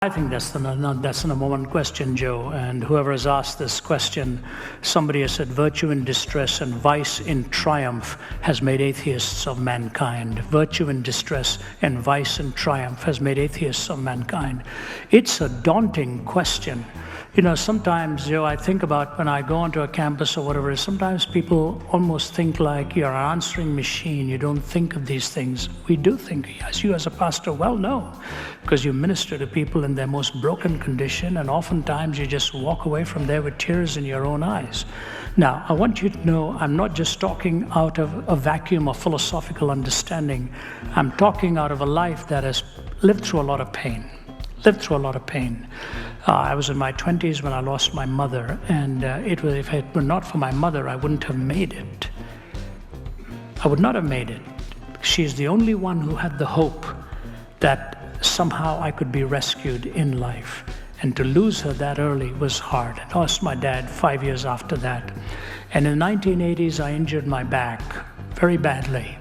I think that's the number one question, Joe. And whoever has asked this question, somebody has said virtue in distress and vice in triumph has made atheists of mankind. Virtue in distress and vice in triumph has made atheists of mankind. It's a daunting question. You know, sometimes, Joe, I think about when I go onto a campus or whatever, sometimes people almost think like you're an answering machine. You don't think of these things. We do think, as you as a pastor well know, because you minister to people in their most broken condition, and oftentimes you just walk away from there with tears in your own eyes. Now, I want you to know I'm not just talking out of a vacuum of philosophical understanding. I'm talking out of a life that has lived through a lot of pain. I was in my 20s when I lost my mother, and if it were not for my mother, I wouldn't have made it. I would not have made it. She's the only one who had the hope that somehow I could be rescued in life. And to lose her that early was hard. I lost my dad 5 years after that. And in the 1980s, I injured my back very badly.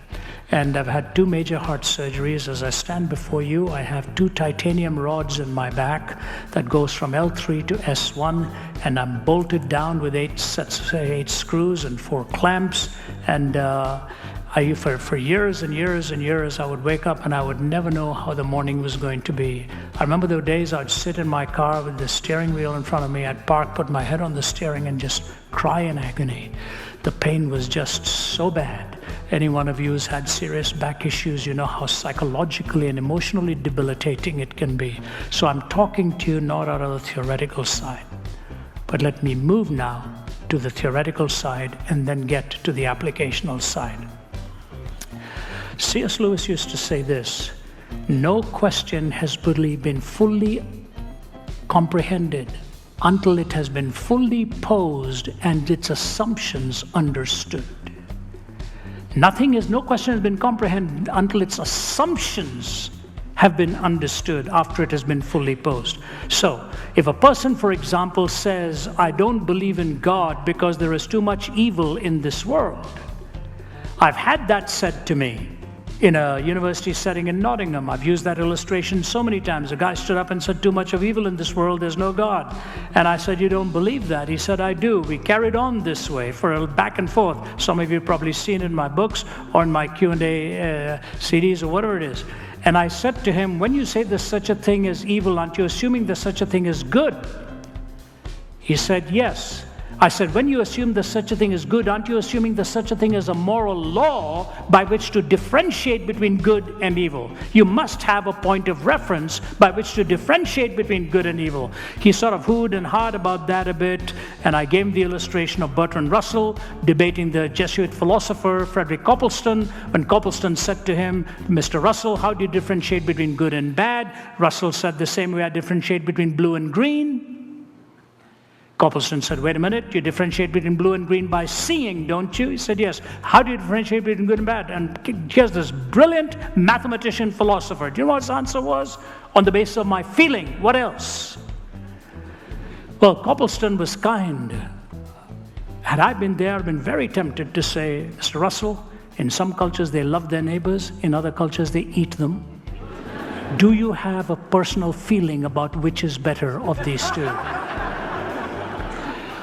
And I've had 2 major heart surgeries. As I stand before you, I have 2 titanium rods in my back that goes from L3 to S1, and I'm bolted down with 8 screws and 4 clamps. And for years and years and years, I would wake up and I would never know how the morning was going to be. I remember the days I'd sit in my car with the steering wheel in front of me. I'd park, put my head on the steering, and just cry in agony. The pain was just so bad. Any one of you who's had serious back issues, you know how psychologically and emotionally debilitating it can be. So I'm talking to you not out of the theoretical side. But let me move now to the theoretical side and then get to the applicational side. C.S. Lewis used to say this: no question has really been fully comprehended until it has been fully posed and its assumptions understood. No question has been comprehended until its assumptions have been understood after it has been fully posed. So, if a person, for example, says, I don't believe in God because there is too much evil in this world. I've had that said to me in a university setting in Nottingham. I've used that illustration so many times. A guy stood up and said, too much of evil in this world, there's no God. And I said, you don't believe that? He said, I do. We carried on this way for a back and forth. Some of you have probably seen it in my books or in my Q&A CDs or whatever it is. And I said to him, when you say there's such a thing as evil, aren't you assuming there's such a thing as good? He said, yes. I said, when you assume there's such a thing as good, aren't you assuming there's such a thing as a moral law by which to differentiate between good and evil? You must have a point of reference by which to differentiate between good and evil. He sort of hooed and hawed about that a bit, and I gave him the illustration of Bertrand Russell debating the Jesuit philosopher Frederick Copleston. When Copleston said to him, Mr. Russell, how do you differentiate between good and bad? Russell said, the same way I differentiate between blue and green. Copleston said, wait a minute, you differentiate between blue and green by seeing, don't you? He said, yes. How do you differentiate between good and bad? And here's this brilliant mathematician philosopher. Do you know what his answer was? On the basis of my feeling. What else? Well, Copleston was kind. Had I been there, I'd been very tempted to say, Mr. Russell, in some cultures they love their neighbors, in other cultures they eat them. Do you have a personal feeling about which is better of these two?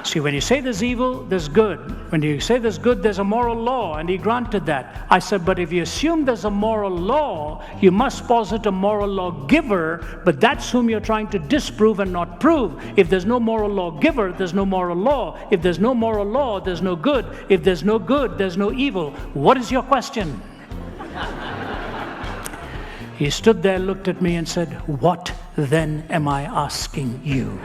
See, when you say there's evil, there's good. When you say there's good, there's a moral law, and he granted that. I said, but if you assume there's a moral law, you must posit a moral lawgiver, but that's whom you're trying to disprove and not prove. If there's no moral lawgiver, there's no moral law. If there's no moral law, there's no good. If there's no good, there's no evil. What is your question? He stood there, looked at me, and said, what then am I asking you?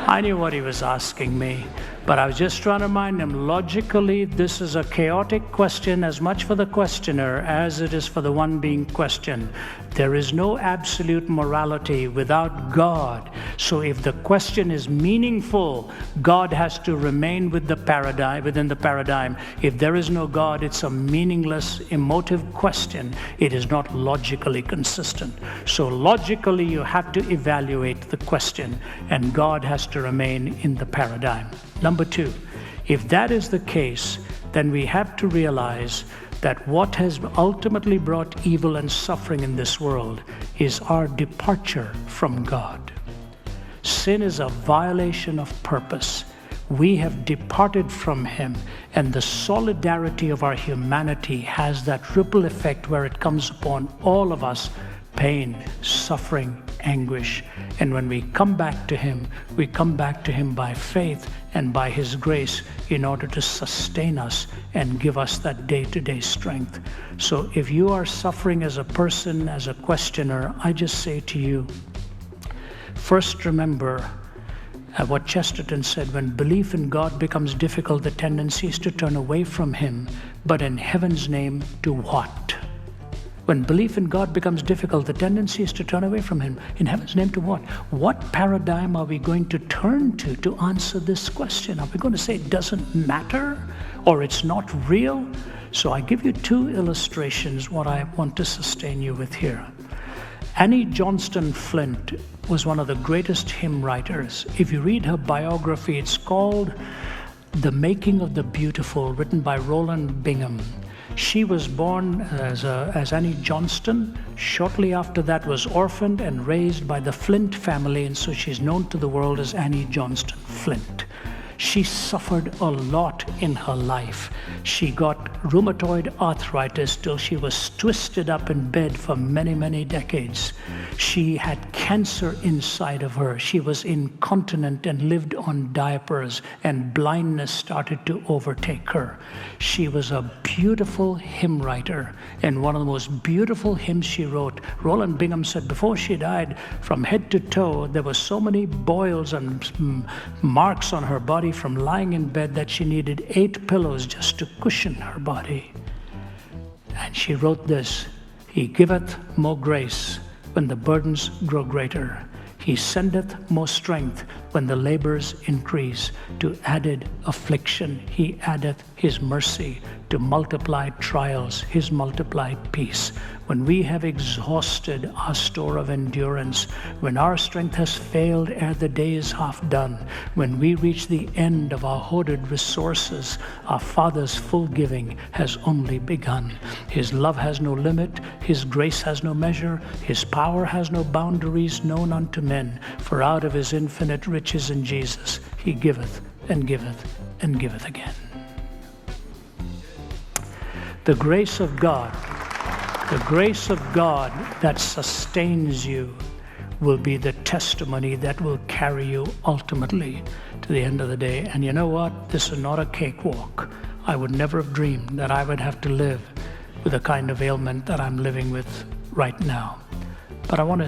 I knew what he was asking me, but I was just trying to remind him, logically, this is a chaotic question as much for the questioner as it is for the one being questioned. There is no absolute morality without God. So if the question is meaningful, God has to remain within the paradigm. If there is no God, it's a meaningless, emotive question. It is not logically consistent. So logically, you have to evaluate the question, and God has to remain in the paradigm. Number 2, if that is the case, then we have to realize that what has ultimately brought evil and suffering in this world is our departure from God. Sin is a violation of purpose. We have departed from Him, and the solidarity of our humanity has that ripple effect where it comes upon all of us: pain, suffering, anguish. And when we come back to Him, we come back to Him by faith and by His grace in order to sustain us and give us that day-to-day strength. So if you are suffering as a person, as a questioner, I just say to you, first remember what Chesterton said: when belief in God becomes difficult, the tendency is to turn away from Him, but in heaven's name, to what? When belief in God becomes difficult, the tendency is to turn away from Him. In heaven's name, to what? What paradigm are we going to turn to answer this question? Are we going to say it doesn't matter or it's not real? So I give you two illustrations, what I want to sustain you with here. Annie Johnston Flint was one of the greatest hymn writers. If you read her biography, it's called The Making of the Beautiful, written by Roland Bingham. She was born as Annie Johnston. Shortly after that was orphaned and raised by the Flint family, and so she's known to the world as Annie Johnston Flint. She suffered a lot in her life. She got rheumatoid arthritis till she was twisted up in bed for many, many decades. She had cancer inside of her. She was incontinent and lived on diapers, and blindness started to overtake her. She was a beautiful hymn writer, and one of the most beautiful hymns she wrote, Roland Bingham said before she died, from head to toe, there were so many boils and marks on her body from lying in bed that she needed 8 pillows just to cushion her body. And she wrote this: He giveth more grace when the burdens grow greater. He sendeth more strength when the labors increase. To added affliction He addeth His mercy. To multiplied trials His multiplied peace. When we have exhausted our store of endurance, when our strength has failed ere the day is half done, when we reach the end of our hoarded resources, our Father's full giving has only begun. His love has no limit, His grace has no measure, His power has no boundaries known unto men, for out of His infinite riches in Jesus He giveth and giveth and giveth again. The grace of God that sustains you will be the testimony that will carry you ultimately to the end of the day. And you know what? This is not a cakewalk. I would never have dreamed that I would have to live with the kind of ailment that I'm living with right now. But when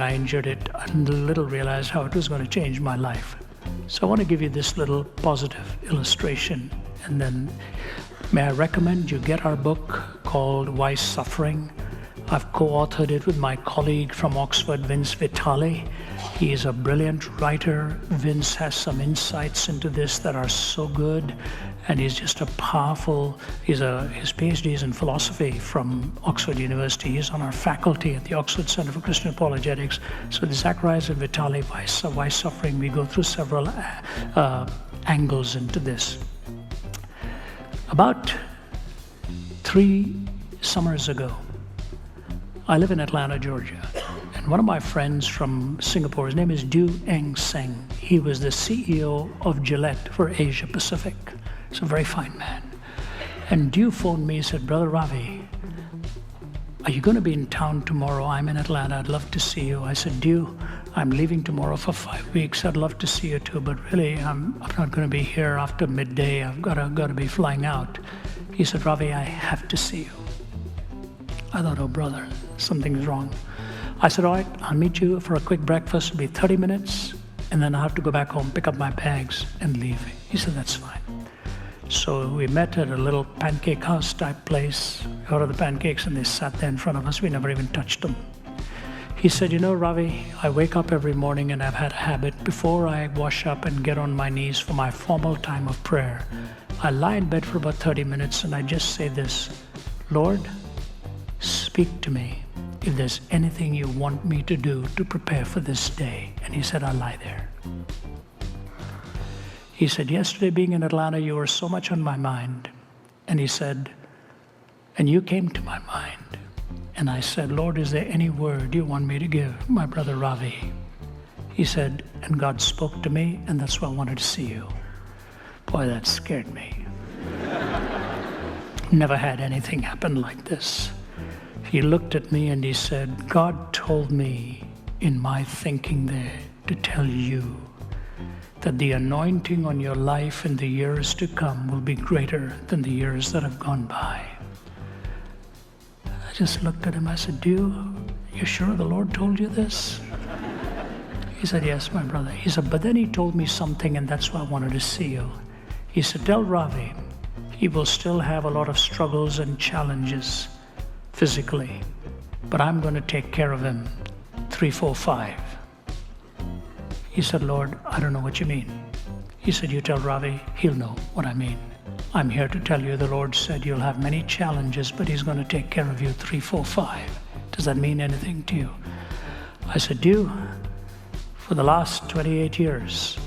I injured it, I little realized how it was going to change my life. So I want to give you this little positive illustration, and then may I recommend you get our book called Why Suffering? I've co-authored it with my colleague from Oxford, Vince Vitale. He is a brilliant writer. Vince has some insights into this that are so good, and he's just a powerful, his PhD is in philosophy from Oxford University. He's on our faculty at the Oxford Center for Christian Apologetics. So the Zacharias and Vitale, Why Suffering? We go through several angles into this. About 3 summers ago, I live in Atlanta, Georgia, and one of my friends from Singapore, his name is Du Eng Seng. He was the CEO of Gillette for Asia Pacific. He's a very fine man. And Du phoned me and said, Brother Ravi, are you going to be in town tomorrow? I'm in Atlanta. I'd love to see you. I said, Du, I'm leaving tomorrow for 5 weeks. I'd love to see you too, but really, I'm not going to be here after midday. I've got to be flying out. He said, Ravi, I have to see you. I thought, oh, brother, something's wrong. I said, all right, I'll meet you for a quick breakfast. It'll be 30 minutes, and then I'll have to go back home, pick up my bags, and leave. He said, that's fine. So we met at a little pancake house type place. We ordered the pancakes, and they sat there in front of us. We never even touched them. He said, you know, Ravi, I wake up every morning, and I've had a habit. Before I wash up and get on my knees for my formal time of prayer, I lie in bed for about 30 minutes, and I just say this: Lord, speak to me if there's anything you want me to do to prepare for this day. And he said, I lie there. He said, yesterday being in Atlanta, you were so much on my mind. And he said, And you came to my mind. And I said, Lord, is there any word you want me to give my brother Ravi? He said, and God spoke to me, and that's why I wanted to see you. Boy, that scared me. Never had anything happen like this. He looked at me and he said, God told me in my thinking there to tell you that the anointing on your life in the years to come will be greater than the years that have gone by. I just looked at him. I said, you sure the Lord told you this? He said, yes, my brother. He said, but then he told me something, and that's why I wanted to see you. He said, tell Ravi, he will still have a lot of struggles and challenges physically, but I'm going to take care of him 3, 4, 5. He said, Lord, I don't know what you mean. He said, you tell Ravi, he'll know what I mean. I'm here to tell you the Lord said you'll have many challenges, but he's going to take care of you 3, 4, 5. Does that mean anything to you? I said, for the last 28 years,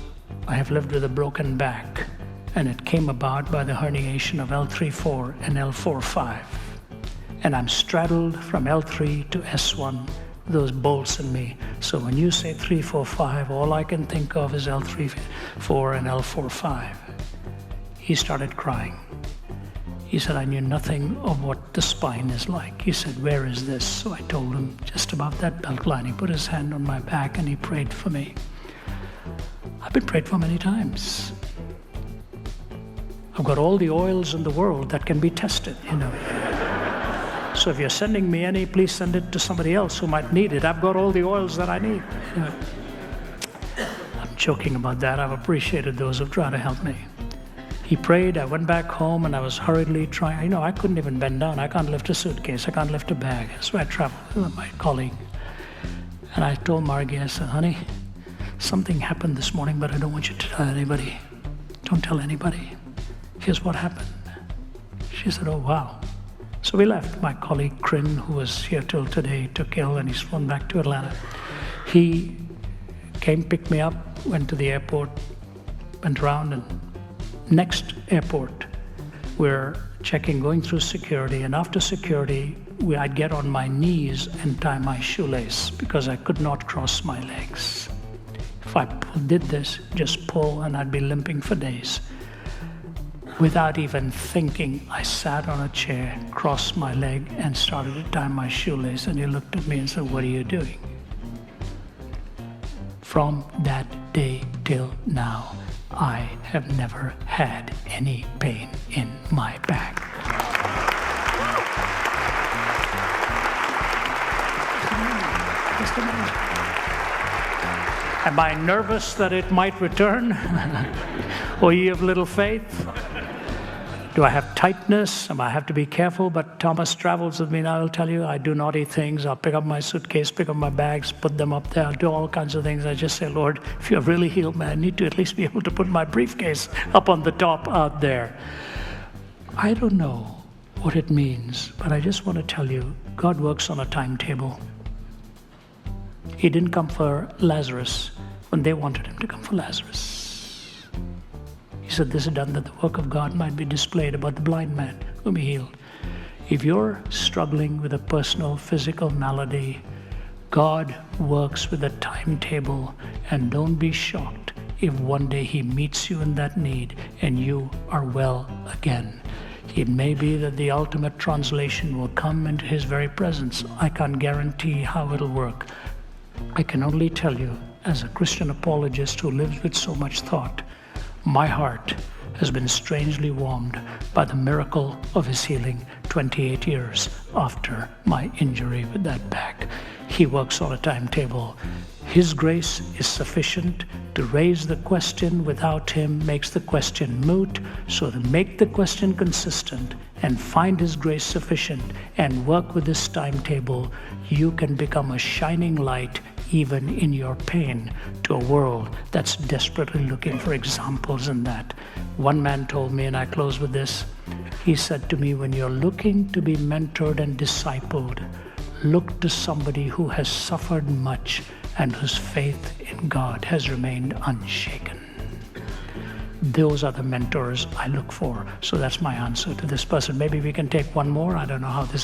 I have lived with a broken back, and it came about by the herniation of L3-4 and L4-5. And I'm straddled from L3 to S1, those bolts in me. So when you say 3, 4, 5, all I can think of is L3-4 and L4-5. He started crying. He said, I knew nothing of what the spine is like. He said, where is this? So I told him, just above that belt line. He put his hand on my back and he prayed for me. I've been prayed for many times. I've got all the oils in the world that can be tested, So if you're sending me any, please send it to somebody else who might need it. I've got all the oils that I need. I'm joking about that. I've appreciated those who've tried to help me. He prayed. I went back home and I was hurriedly trying. I couldn't even bend down. I can't lift a suitcase. I can't lift a bag. So I traveled with my colleague. And I told Margie, I said, honey, something happened this morning, but I don't want you to tell anybody. Don't tell anybody. Here's what happened. She said, oh, wow. So we left. My colleague, Crin, who was here till today, took ill and he's flown back to Atlanta. He came, picked me up, went to the airport, went around, and next airport, we're checking, going through security, and after security, I'd get on my knees and tie my shoelace because I could not cross my legs. If I did this, just pull, and I'd be limping for days. Without even thinking, I sat on a chair, crossed my leg, and started to tie my shoelace. And he looked at me and said, what are you doing? From that day till now, I have never had any pain in my back. Just imagine. Am I nervous that it might return? O ye of little faith? Do I have tightness? Am I have to be careful? But Thomas travels with me, and I'll tell you, I do naughty things. I'll pick up my suitcase, pick up my bags, put them up there. I'll do all kinds of things. I just say, Lord, if you're really healed, man, I need to at least be able to put my briefcase up on the top out there. I don't know what it means, but I just want to tell you, God works on a timetable. He didn't come for Lazarus when they wanted him to come for Lazarus. He said, this is done that the work of God might be displayed about the blind man whom he healed. If you're struggling with a personal physical malady, God works with a timetable, and don't be shocked if one day he meets you in that need and you are well again. It may be that the ultimate translation will come into his very presence. I can't guarantee how it'll work. I can only tell you, as a Christian apologist who lives with so much thought, my heart has been strangely warmed by the miracle of his healing 28 years after my injury with that back. He works on a timetable. His grace is sufficient to raise the question. Without him makes the question moot. So to make the question consistent and find his grace sufficient and work with this timetable, you can become a shining light even in your pain to a world that's desperately looking for examples in that. One man told me, and I close with this, he said to me, when you're looking to be mentored and discipled, look to somebody who has suffered much and whose faith in God has remained unshaken. those are the mentors I look for. So that's my answer to this person. Maybe we can take one more. I don't know how this